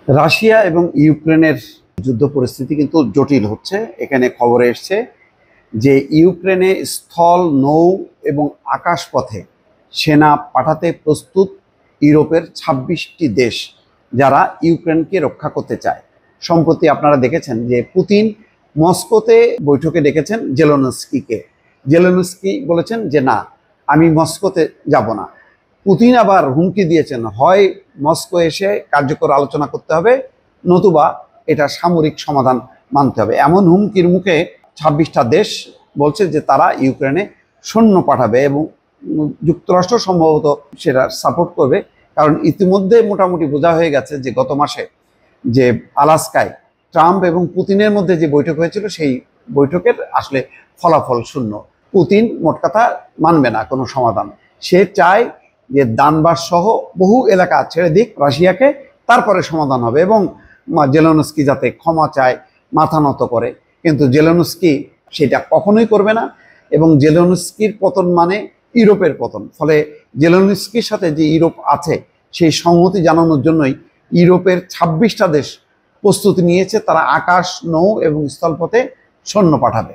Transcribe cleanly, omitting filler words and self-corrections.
Russia এবং ইউক্রেনের যুদ্ধ পরিস্থিতি কিন্তু জটিল হচ্ছে। এখানে খবরে এসছে যে ইউক্রেনে স্থল, নৌ এবং আকাশপথে সেনা পাঠাতে প্রস্তুত ইউরোপের ২৬টি দেশ, যারা ইউক্রেনকে রক্ষা করতে চায়। সম্প্রতি আপনারা দেখেছেন যে পুতিন মস্কোতে বৈঠকে ডেকেছেন জেলেনস্কিকে। জেলেনস্কি বলেছেন যে না, আমি মস্কোতে যাব না। পুতিন আবার হুমকি দিয়েছেন, হয় মস্কো এসে কার্যকর আলোচনা করতে হবে, নতুবা এটা সামরিক সমাধান মানতে হবে। এমন হুমকির মুখে ২৬টা দেশ বলছে যে তারা ইউক্রেনে সৈন্য পাঠাবে এবং যুক্তরাষ্ট্র সম্ভবত সেটা সাপোর্ট করবে। কারণ ইতিমধ্যে মোটামুটি বোঝা হয়ে গেছে যে গত মাসে যে আলাস্কায় ট্রাম্প এবং পুতিনের মধ্যে যে বৈঠক হয়েছিল, সেই বৈঠকের আসলে ফলাফল শূন্য। পুতিন মোট কথা মানবে না কোনো সমাধান। সে চায় যে দানবাস সহ বহু এলাকা ছেড়ে দিক রাশিয়াকে, তারপরে সমাধান হবে। এবং জেলেনস্কি যাতে ক্ষমা চায়, মাথা নত করে, কিন্তু জেলেনস্কি সেটা কখনোই করবে না। এবং জেলেনস্কির পতন মানে ইউরোপের পতন। ফলে জেলেনস্কির সাথে যে ইউরোপ আছে, সেই সংহতি জানানোর জন্যই ইউরোপের ২৬টা দেশ প্রস্তুতি নিয়েছে। তারা আকাশ, নৌ এবং স্থলপথে সৈন্য পাঠাবে।